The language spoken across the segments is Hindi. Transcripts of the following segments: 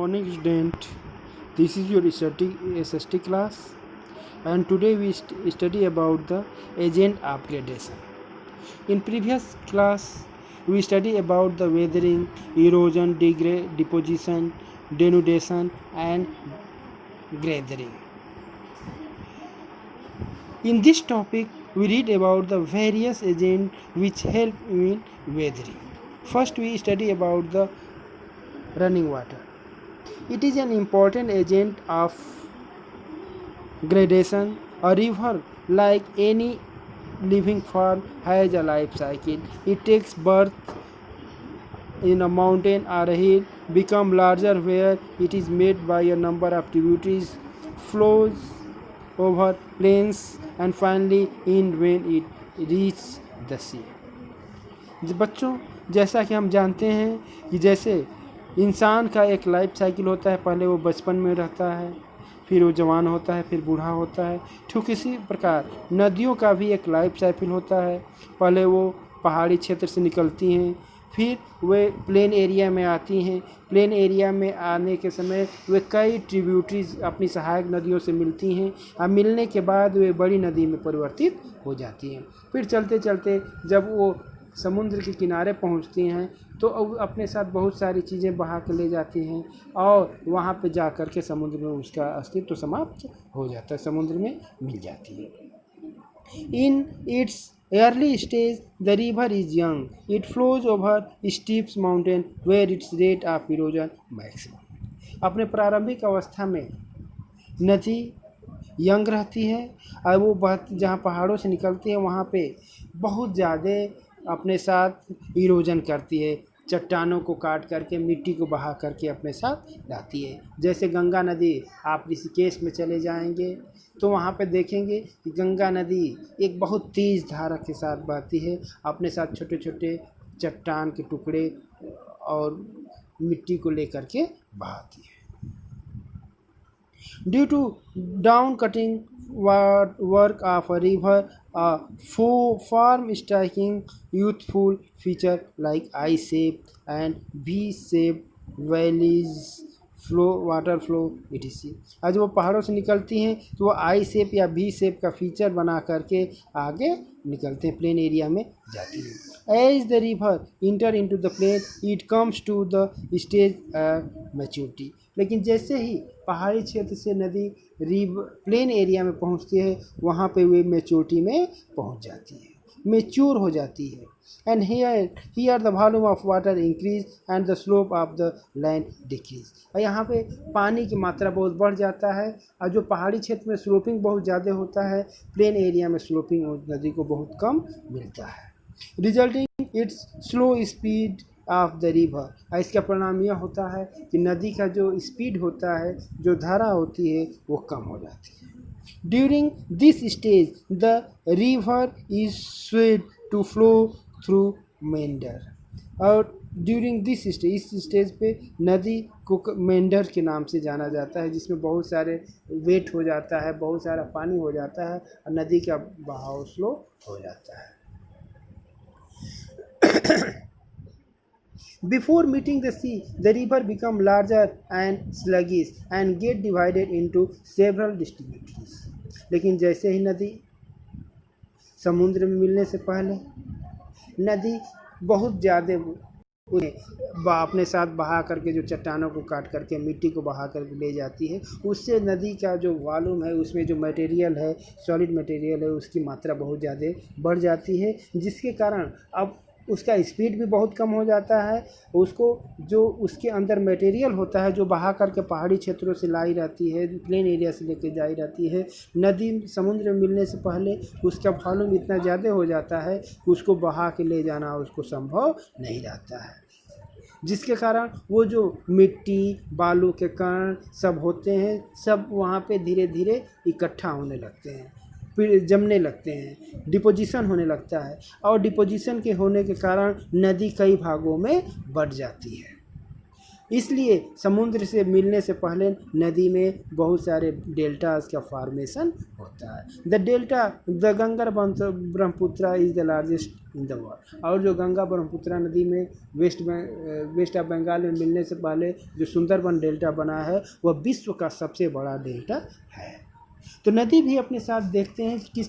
Morning student, this is your SST class, and today we study about the agent upgradation. In previous class we study about the weathering, erosion, deposition, denudation and gathering. In this topic we read about the various agents which help in weathering. First we study about the running water. It is an important agent of gradation. A river, like any living form, has a life cycle. It takes birth in a mountain or a hill, become larger where it is made by a number of tributaries, flows over plains and finally end when it reaches the sea. बच्चों, जैसा कि हम जानते हैं कि जैसे इंसान का एक लाइफ साइकिल होता है, पहले वो बचपन में रहता है, फिर वो जवान होता है, फिर बूढ़ा होता है। ठीक इसी प्रकार नदियों का भी एक लाइफ साइकिल होता है। पहले वो पहाड़ी क्षेत्र से निकलती हैं, फिर वे प्लेन एरिया में आती हैं। प्लेन एरिया में आने के समय वे कई ट्रिब्यूटरीज अपनी सहायक नदियों से मिलती हैं और मिलने के बाद वे बड़ी नदी में परिवर्तित हो जाती हैं। फिर चलते चलते जब वो समुद्र के किनारे पहुंचती हैं तो अपने साथ बहुत सारी चीज़ें बहा के ले जाती हैं और वहाँ पे जा कर के समुद्र में उसका अस्तित्व समाप्त हो जाता है, समुद्र में मिल जाती है। In its early stage the river is young. It flows over steep mountain where its rate of erosion maximum. अपने प्रारंभिक अवस्था में नदी यंग रहती है और वो जहाँ पहाड़ों से निकलती है वहाँ पे बहुत ज़्यादा अपने साथ इरोजन करती है, चट्टानों को काट करके मिट्टी को बहा करके अपने साथ लाती है। जैसे गंगा नदी, आप ऋषिकेश में चले जाएंगे तो वहाँ पे देखेंगे कि गंगा नदी एक बहुत तेज़ धारा के साथ बहती है, अपने साथ छोटे छोटे चट्टान के टुकड़े और मिट्टी को लेकर के बहाती है। Due to down cutting work of a river, a form striking youthful feature like I-shape and V-shape valleys, water flow etc. आज वो पहाड़ों से निकलती हैं तो वो आई शेप या भी शेप का फीचर बना करके आगे निकलते हैं, प्लेन एरिया में जाती है। As the river enter into the plain it comes to the stage maturity. लेकिन जैसे ही पहाड़ी क्षेत्र से नदी प्लेन एरिया में पहुंचती है वहाँ पे वे मैच्योरिटी में पहुंच जाती है, मैच्योर हो जाती है। And here the volume of water increase and the slope of the land decrease. और यहाँ पे पानी की मात्रा बहुत बढ़ जाता है और जो पहाड़ी क्षेत्र में स्लोपिंग बहुत ज़्यादा होता है, प्लेन एरिया में स्लोपिंग नदी को बहुत कम मिलता है, resulting it's slow speed of the river. और इसका परिणाम यह होता है कि नदी का जो स्पीड होता है, जो धारा होती है, वो कम हो जाती है। During this stage the river is swayed to flow through meander. और ड्यूरिंग दिस स्टेज, इस स्टेज पे नदी को मेंडर के नाम से जाना जाता है, जिसमें बहुत सारे वेट हो जाता है, बहुत सारा पानी हो जाता है और नदी का बहाव स्लो हो जाता है। Before meeting the sea, the river become larger and sluggish and get divided into several distributaries. लेकिन जैसे ही नदी समुद्र में मिलने से पहले नदी बहुत ज़्यादा अपने साथ बहा करके जो चट्टानों को काट करके मिट्टी को बहा करके ले जाती है, उससे नदी का जो वॉल्यूम है, उसमें जो मटेरियल है, सॉलिड मटेरियल है, उसकी मात्रा बहुत ज़्यादा बढ़ जाती है, जिसके कारण अब उसका स्पीड भी बहुत कम हो जाता है। उसको जो उसके अंदर मटेरियल होता है जो बहा करके पहाड़ी क्षेत्रों से लाई रहती है, प्लेन एरिया से लेकर जाई रहती है, नदी समुद्र में मिलने से पहले उसका वॉल्यूम इतना ज़्यादा हो जाता है कि उसको बहा के ले जाना उसको संभव नहीं रहता है, जिसके कारण वो जो मिट्टी बालू के कण सब होते हैं, सब वहाँ पे धीरे धीरे इकट्ठा होने लगते हैं, फिर जमने लगते हैं, डिपोजिशन होने लगता है और डिपोजिशन के होने के कारण नदी कई भागों में बढ़ जाती है। इसलिए समुद्र से मिलने से पहले नदी में बहुत सारे डेल्टास का फॉर्मेशन होता है। The delta the Ganga Brahmaputra is the largest in the world. और जो गंगा ब्रह्मपुत्र नदी में वेस्ट ऑफ बंगाल में मिलने से पहले जो सुंदरबन डेल्टा बना है वह विश्व का सबसे बड़ा डेल्टा है। तो नदी भी अपने साथ देखते हैं कि किस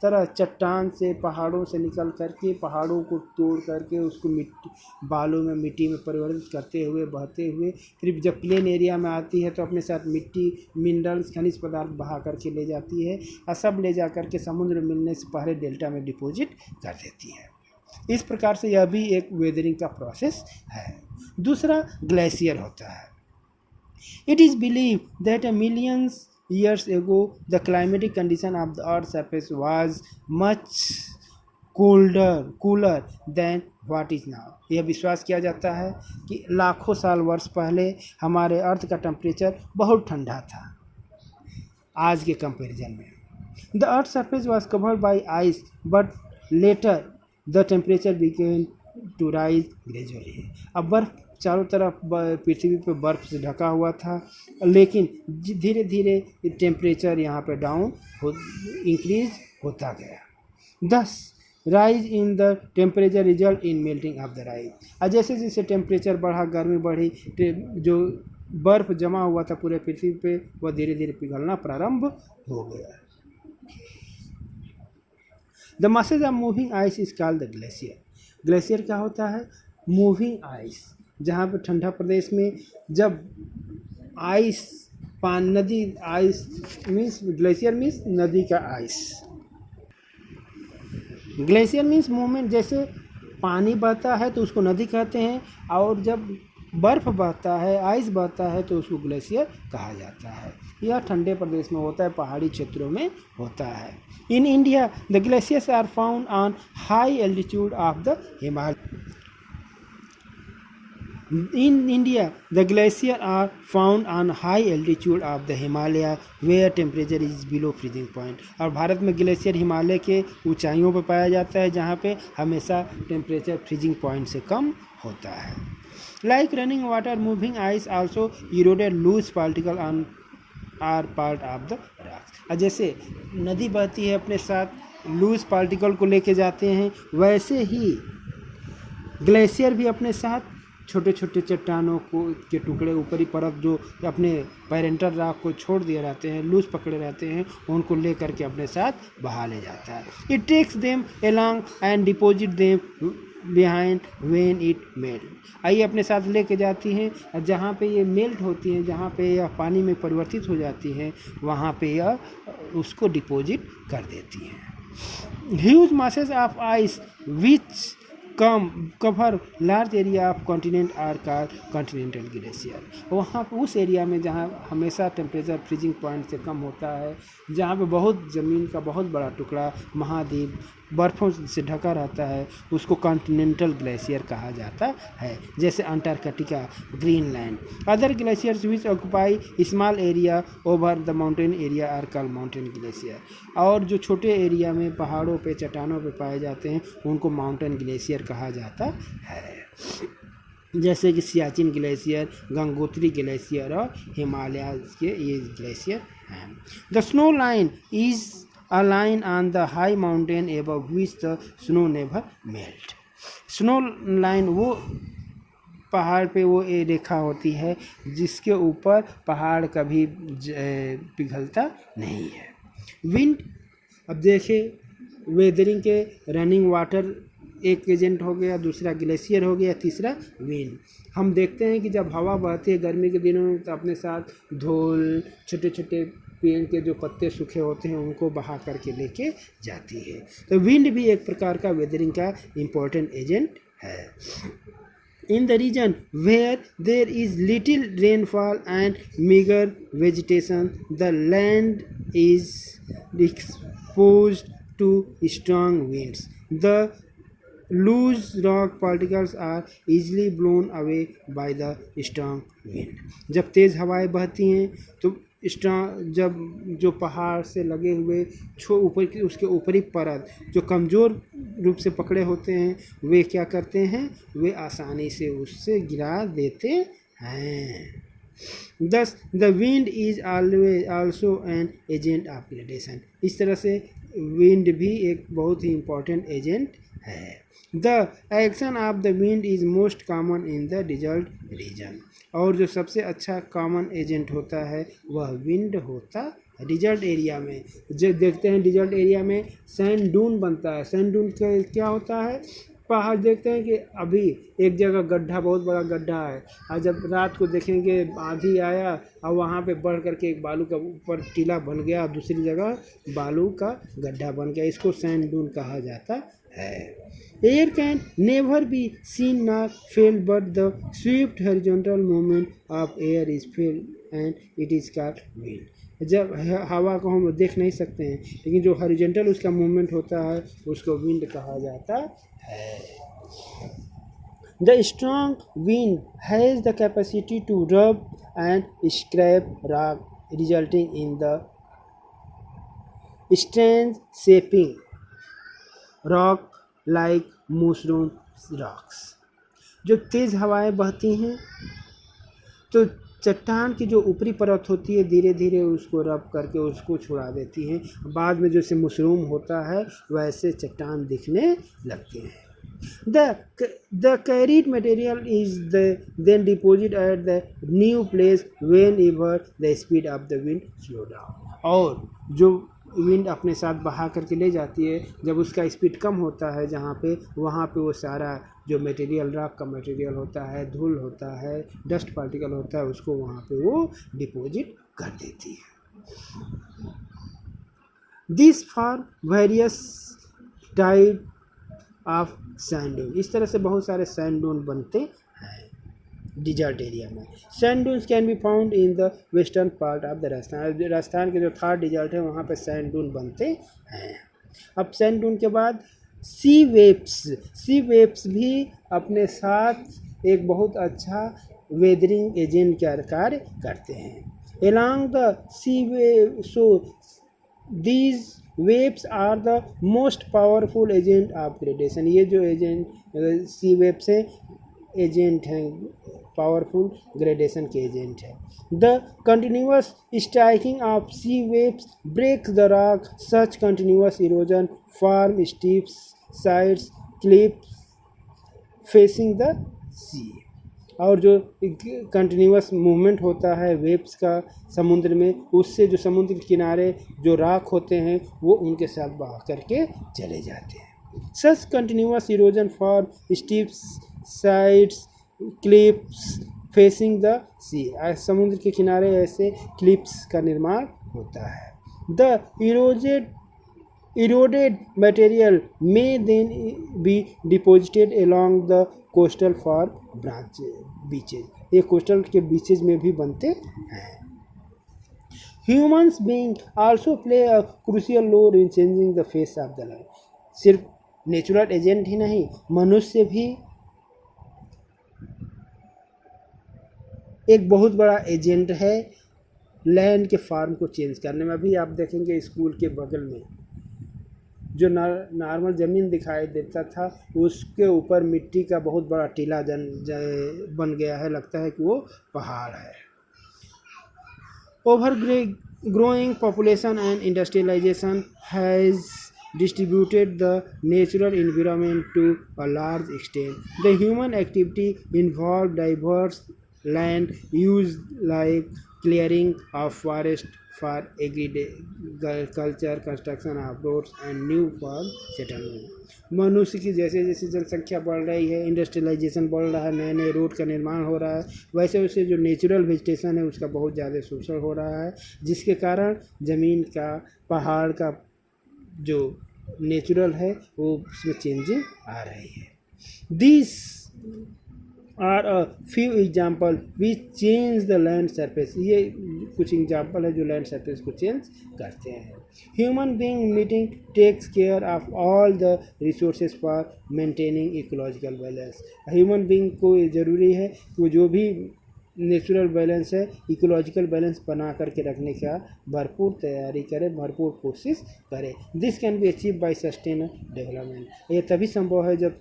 तरह चट्टान से पहाड़ों से निकल करके पहाड़ों को तोड़ करके उसको मिट्टी बालू में मिट्टी में परिवर्तित करते हुए बहते हुए फिर जब प्लेन एरिया में आती है तो अपने साथ मिट्टी मिनरल्स खनिज पदार्थ बहा करके ले जाती है और सब ले जा करके समुद्र मिलने से पहले डेल्टा में डिपॉजिट कर देती है। इस प्रकार से यह भी एक वेदरिंग का प्रोसेस है। दूसरा ग्लेशियर होता है। It is believe that millions years ago the climatic condition of the earth's surface was much cooler than what is now। यह विश्वास किया जाता है कि लाखों साल वर्ष पहले हमारे अर्थ का टेम्परेचर बहुत ठंडा था आज के कंपैरिजन में। The earth surface was covered by ice but later the temperature began to rise gradually. अब बर्फ चारों तरफ पृथ्वी पर बर्फ से ढका हुआ था लेकिन धीरे धीरे टेम्परेचर यहाँ पे डाउन इंक्रीज होता गया। दस rise in the temperature result in melting of the rise. और जैसे जैसे टेम्परेचर बढ़ा गर्मी बढ़ी जो बर्फ़ जमा हुआ था पूरे पृथ्वी पे वह धीरे धीरे पिघलना प्रारंभ हो गया। The masses of moving ice is called the glacier. Glacier क्या होता है? Moving ice. जहाँ पे ठंडा प्रदेश में जब आइस नदी आइस मीन्स ग्लेशियर मीन्स नदी का आइस। Glacier means movement. जैसे पानी बहता है तो उसको नदी कहते हैं और जब बर्फ़ बहता है आइस बहता है तो उसको ग्लेशियर कहा जाता है। यह ठंडे प्रदेश में होता है, पहाड़ी क्षेत्रों में होता है। In India the glaciers are found on high altitude of the Himalaya. In India, the glaciers are found on high altitude of the Himalaya where temperature is below freezing point। और भारत में ग्लेशियर हिमालय के ऊंचाइयों पर पाया जाता है जहाँ पे हमेशा टेम्परेचर फ्रीजिंग पॉइंट से कम होता है। Like running water, moving ice also eroded loose particle on are part of the rocks। और जैसे नदी बहती है अपने साथ लूज पार्टिकल को लेके जाते हैं वैसे ही ग्लेशियर भी अपने साथ छोटे छोटे चट्टानों को के टुकड़े ऊपरी परत जो अपने पैरेंटल रॉक को छोड़ दिए रहते हैं लूज पकड़े रहते हैं उनको ले करके अपने साथ बहा ले जाता है। It takes them along and deposit them behind when it melt. आइए अपने साथ लेके जाती हैं और जहाँ पे ये मेल्ट होती हैं जहाँ पे यह पानी में परिवर्तित हो जाती हैं वहाँ पे यह उसको डिपॉजिट कर देती हैं। Huge masses of ice which cover large area of continent are called continental glacier. वहाँ उस एरिया में जहाँ हमेशा टेम्परेचर फ्रीजिंग पॉइंट से कम होता है जहाँ पे बहुत ज़मीन का बहुत बड़ा टुकड़ा महाद्वीप बर्फ़ों से ढका रहता है उसको कॉन्टिनेंटल ग्लेशियर कहा जाता है। जैसे Antarctica Greenland. Other glaciers which occupy small area over the mountain area are called mountain glacier. और जो छोटे एरिया में पहाड़ों पे चट्टानों पे पाए जाते हैं उनको माउंटेन ग्लेशियर कहा जाता है। जैसे कि सियाचिन ग्लेशियर गंगोत्री ग्लेशियर और हिमालय के ये ग्लेशियर हैं। The snow line is a line on the high mountain above which the snow never melt। Snow line वो पहाड़ पे वो एक रेखा होती है जिसके ऊपर पहाड़ कभी पिघलता नहीं है। विंड। अब देखें वेदरिंग के रनिंग वाटर एक एजेंट हो गया, दूसरा ग्लेशियर हो गया, तीसरा विंड। हम देखते हैं कि जब हवा बहती है गर्मी के दिनों में तो अपने साथ धूल छोटे छोटे पेड़ के जो पत्ते सूखे होते हैं उनको बहा करके लेके जाती है। तो विंड भी एक प्रकार का वेदरिंग का इम्पोर्टेंट एजेंट है। In the region where there is little rainfall and meager vegetation, the land is exposed to strong winds। The loose rock particles are easily blown away by the strong wind। जब तेज़ हवाएं बहती हैं तो जब जो पहाड़ से लगे हुए ऊपर की उसके ऊपरी परत जो कमज़ोर रूप से पकड़े होते हैं वे क्या करते हैं वे आसानी से उससे गिरा देते हैं। Thus the wind is always also an agent of gradation। इस तरह से wind भी एक बहुत ही important agent है। The action of the wind is most common in the desert region। और जो सबसे अच्छा कॉमन एजेंट होता है वह विंड होता है डिजर्ट एरिया में। जो देखते हैं डिजर्ट एरिया में सैंड डून बनता है। सैंड डून क्या होता है, पहाड़ देखते हैं कि अभी एक जगह गड्ढा, बहुत बड़ा गड्ढा है, और जब रात को देखेंगे आंधी आया और वहाँ पे बढ़ करके एक बालू का ऊपर टीला बन गया और दूसरी जगह बालू का गड्ढा बन गया, इसको सैंड डून कहा जाता है। Air can never be seen not failed but the Swift horizontal movement of air is failed and it is called wind. जब हवा को हम देख नहीं सकते हैं, लेकिन जो हॉरिजॉन्टल उसका मूवमेंट होता है उसको विंड कहा जाता है। The strong wind has the capacity to rub and scrape rock, resulting in the strange shaping rock like mushroom rocks। जो तेज़ हवाएं बहती हैं तो चट्टान की जो ऊपरी परत होती है धीरे धीरे उसको रब करके उसको छुड़ा देती हैं, बाद में जैसे मशरूम होता है वैसे चट्टान दिखने लगते हैं। The carried material is then deposited at the new place whenever the speed of the wind slow down। और जो विंड अपने साथ बहा करके ले जाती है, जब उसका स्पीड कम होता है जहाँ पे, वहाँ पे वो सारा जो मटेरियल रॉक का मटेरियल होता है, धूल होता है, डस्ट पार्टिकल होता है, उसको वहाँ पे वो डिपॉजिट कर देती है। This for various type of sand dune. इस तरह से बहुत सारे सैंड डून बनते हैं डिजर्ट एरिया में। Sand dunes can be found in the western part of the Rajasthan. Rajasthan के जो थार डिजर्ट है वहाँ पे सैंड डून बनते हैं। अब सैंड डून के बाद सी वेव्स भी अपने साथ एक बहुत अच्छा वेदरिंग एजेंट का कार्य करते हैं। Along the sea wave, so these waves are the most powerful agent of gradation. ये जो एजेंट सी वेव्स हैं एजेंट हैं, पावरफुल ग्रेडेशन के एजेंट हैं। The continuous striking of sea waves breaks the rock, such continuous erosion form steep sides cliffs facing the sea. और जो कंटिन्यूस मूवमेंट होता है वेव्स का समुद्र में, उससे जो समुद्र के किनारे जो राख होते हैं वो उनके साथ बहा करके चले जाते हैं। Such continuous erosion for steep sides cliffs facing the sea. समुद्र के किनारे ऐसे क्लिप्स का निर्माण होता है। The eroded material may then be deposited along the coastal for beaches। ये कोस्टल के बीचेज में भी बनते हैं। Humans being also play a crucial role in changing the face of the land। सिर्फ नेचुरल एजेंट ही नहीं, मनुष्य भी एक बहुत बड़ा एजेंट है लैंड के फॉर्म को चेंज करने में। अभी आप देखेंगे स्कूल के बगल में जो नॉर्मल ज़मीन दिखाई देता था उसके ऊपर मिट्टी का बहुत बड़ा टीला बन गया है, लगता है कि वो पहाड़ है। Over growing population and industrialization has distributed the natural environment to a large extent। The human activity involved diverse land use like clearing of forest for agriculture, construction of roads and new farm settlement। मनुष्य की जैसे जैसे जनसंख्या बढ़ रही है, इंडस्ट्रियलाइजेशन बढ़ रहा है, नए नए रोड का निर्माण हो रहा है, वैसे वैसे जो नेचुरल वेजिटेशन है उसका बहुत ज़्यादा शोषण हो रहा है, जिसके कारण ज़मीन का, पहाड़ का जो नेचुरल है वो उसमें चेंजिंग आ रही है। This are a few example which change the land surface. ये कुछ एग्जाम्पल है जो लैंड सरफेस को चेंज करते हैं। Human being meeting takes care of all the resources for maintaining ecological balance. Human being को ये ज़रूरी है कि वो जो भी नेचुरल बैलेंस है, इकोलॉजिकल बैलेंस बना करके रखने का भरपूर तैयारी करे, भरपूर कोशिश करे। This can be achieve by sustainable development. ये तभी संभव है जब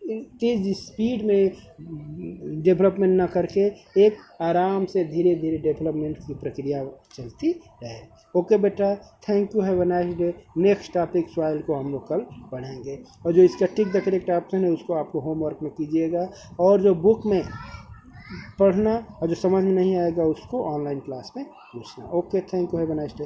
तेज़ स्पीड में डेवलपमेंट ना करके एक आराम से धीरे धीरे डेवलपमेंट की प्रक्रिया चलती रहे। ओके बेटा, thank you, have a nice day. Next topic soil को हम लोग कल पढ़ेंगे, और जो इसका टिक द करेक्ट ऑप्शन है उसको आपको होमवर्क में कीजिएगा, और जो बुक में पढ़ना और जो समझ में नहीं आएगा उसको ऑनलाइन क्लास में पूछना। Okay, thank you, have a nice day.